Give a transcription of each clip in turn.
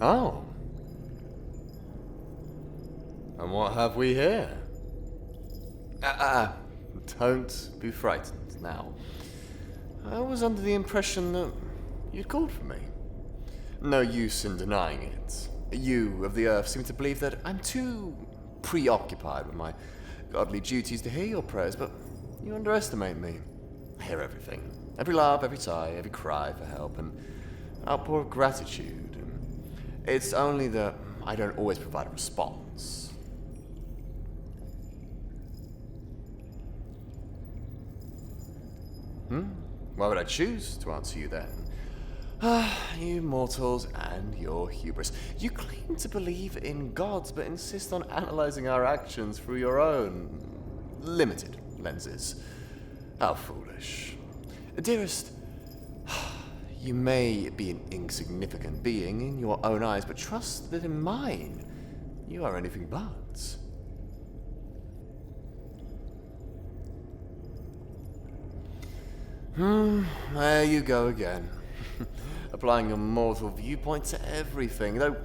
Oh. And what have we here? Don't be frightened now. I was under the impression that you'd called for me. No use in denying it. You of the earth seem to believe that I'm too preoccupied with my godly duties to hear your prayers, but you underestimate me. I hear everything. Every laugh, every sigh, every cry for help, and outpour of gratitude. It's only that I don't always provide a response. Why would I choose to answer you then? You mortals and your hubris. You claim to believe in gods, but insist on analyzing our actions through your own limited lenses. How foolish. Dearest, you may be an insignificant being in your own eyes, but trust that in mine, you are anything but. There you go again. Applying your mortal viewpoint to everything, though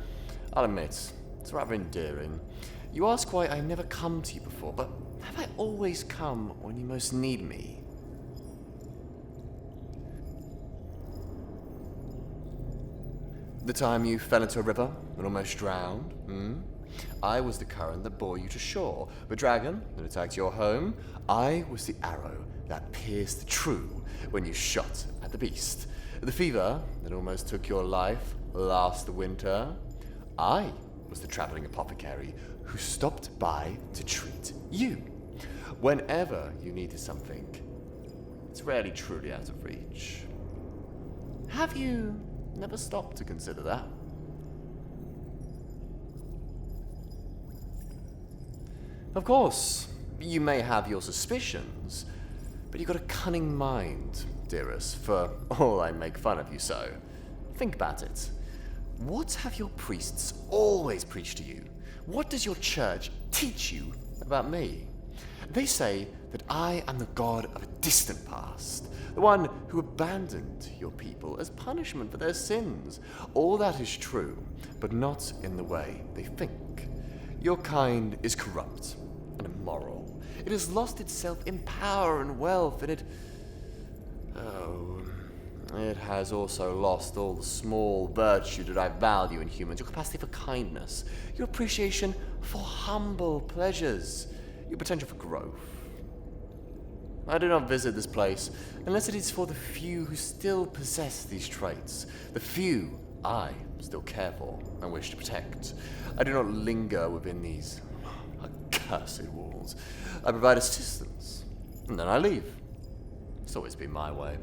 I'll admit, it's rather endearing. You ask why I've never come to you before, but have I always come when you most need me? The time you fell into a river and almost drowned, I was the current that bore you to shore. The dragon that attacked your home, I was the arrow that pierced true when you shot at the beast. The fever that almost took your life last winter, I was the traveling apothecary who stopped by to treat you. Whenever you needed something, it's rarely truly out of reach. Have you never stopped to consider that? Of course, you may have your suspicions, but you've got a cunning mind, dearest, for all I make fun of you so. Think about it. What have your priests always preached to you? What does your church teach you about me? They say that I am the god of a distant past, the one who abandoned your people as punishment for their sins. All that is true, but not in the way they think. Your kind is corrupt and immoral. It has lost itself in power and wealth, and it has also lost all the small virtue that I value in humans. Your capacity for kindness, your appreciation for humble pleasures, your potential for growth. I do not visit this place unless it is for the few who still possess these traits, the few I still care for and wish to protect. I do not linger within these accursed walls. I provide assistance, and then I leave. It's always been my way.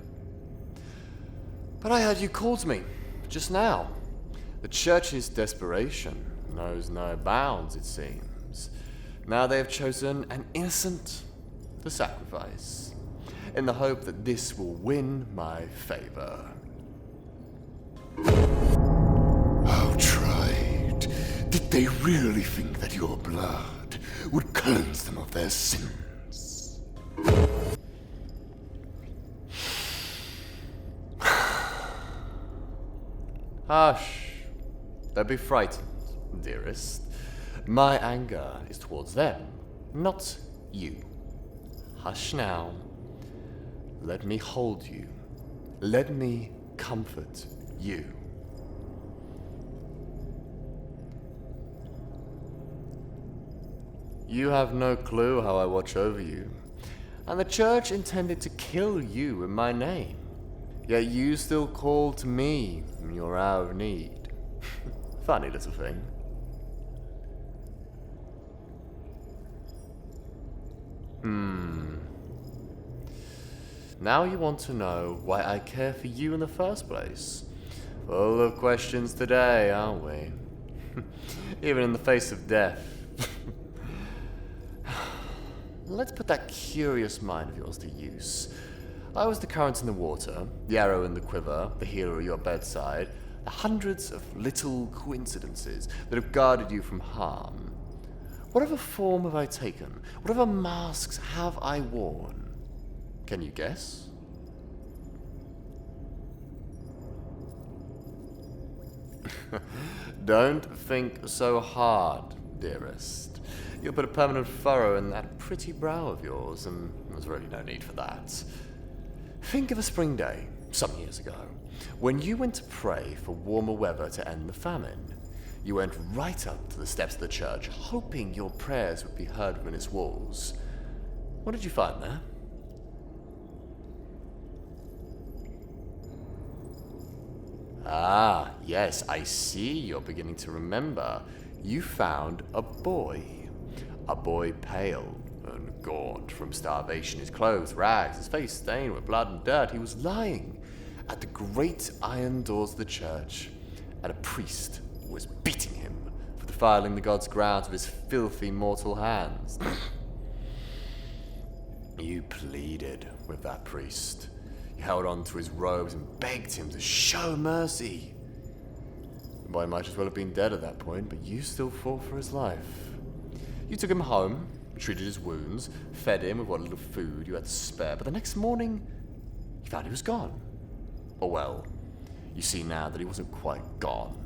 But I heard you call to me just now. The church's desperation knows no bounds, it seems. Now they have chosen an innocent to sacrifice, in the hope that this will win my favor. How tried. Did they really think that your blood would cleanse them of their sins? Hush. Don't be frightened, dearest. My anger is towards them, not you. Hush now. Let me hold you. Let me comfort you. You have no clue how I watch over you, and the church intended to kill you in my name. Yet you still call to me in your hour of need. Funny little thing. Now you want to know why I care for you in the first place. Full of questions today, aren't we? Even in the face of death. Let's put that curious mind of yours to use. I was the current in the water, the arrow in the quiver, the healer at your bedside, the hundreds of little coincidences that have guarded you from harm. Whatever form have I taken? Whatever masks have I worn? Can you guess? Don't think so hard, dearest. You'll put a permanent furrow in that pretty brow of yours, and there's really no need for that. Think of a spring day, some years ago, when you went to pray for warmer weather to end the famine. You went right up to the steps of the church, hoping your prayers would be heard within its walls. What did you find there? Ah, yes, I see you're beginning to remember. You found a boy. A boy pale and gaunt from starvation, his clothes rags, his face stained with blood and dirt. He was lying at the great iron doors of the church, and a priest was beating him for defiling the god's grounds with his filthy mortal hands. You pleaded with that priest. You held on to his robes and begged him to show mercy. The boy might as well have been dead at that point, but you still fought for his life. You took him home, treated his wounds, fed him with what little food you had to spare, but the next morning, you found he was gone. Or well, you see now that he wasn't quite gone.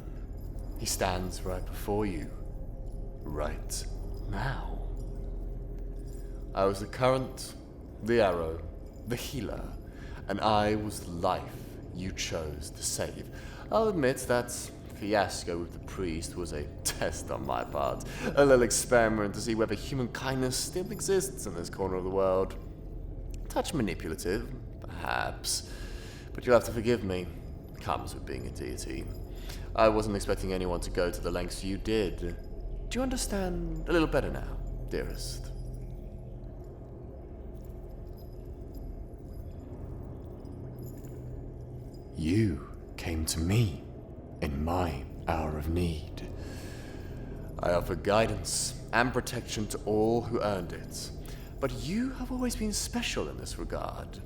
He stands right before you. Right now. I was the current, the arrow, the healer, and I was the life you chose to save. I'll admit that fiasco with the priest was a test on my part, a little experiment to see whether human kindness still exists in this corner of the world. Touch manipulative, perhaps, but you'll have to forgive me. It comes with being a deity. I wasn't expecting anyone to go to the lengths you did. Do you understand a little better now, dearest? You came to me in my hour of need. I offer guidance and protection to all who earned it, but you have always been special in this regard.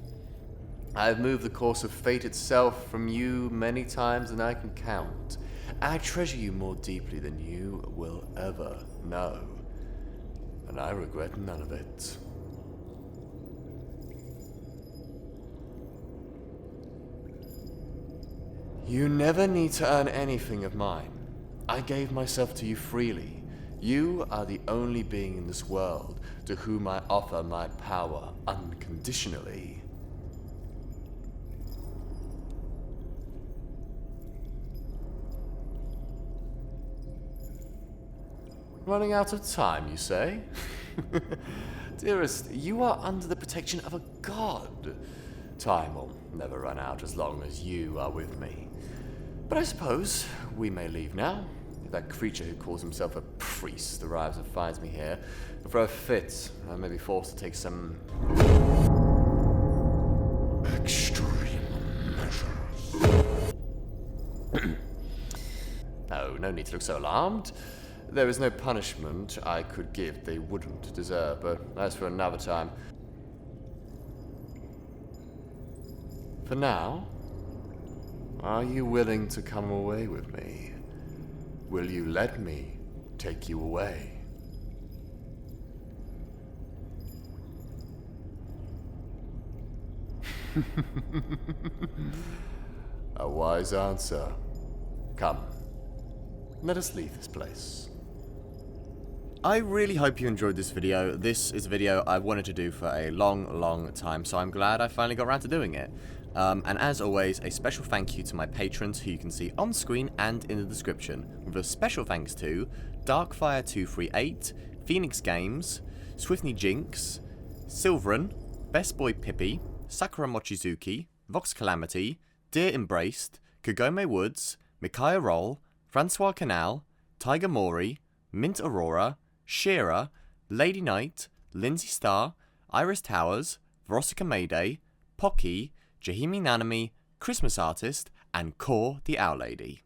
I have moved the course of fate itself from you many times than I can count. I treasure you more deeply than you will ever know, and I regret none of it. You never need to earn anything of mine. I gave myself to you freely. You are the only being in this world to whom I offer my power unconditionally. Running out of time, you say? Dearest, you are under the protection of a god. Time will never run out as long as you are with me. But I suppose we may leave now. If that creature who calls himself a priest arrives and finds me here, for a fit, I may be forced to take some Extreme measures. Oh, no need to look so alarmed. There is no punishment I could give they wouldn't deserve, but that's for another time. For now, are you willing to come away with me? Will you let me take you away? A wise answer. Come, let us leave this place. I really hope you enjoyed this video. This is a video I wanted to do for a long time, so I'm glad I finally got around to doing it. And as always, a special thank you to my patrons who you can see on screen and in the description, with a special thanks to Darkfire238, Phoenix Games, Swiftney Jinx, Silverin, Best Boy Pippi, Sakura Mochizuki, Vox Calamity, Dear Embraced, Kagome Woods, Micaiah Roll, Francois Canal, Tiger Mori, Mint Aurora, Shearer, Lady Knight, Lindsay Starr, Iris Towers, Veronica Mayday, Pocky, Jahimi Nanami, Christmas Artist, and Core the Owl Lady.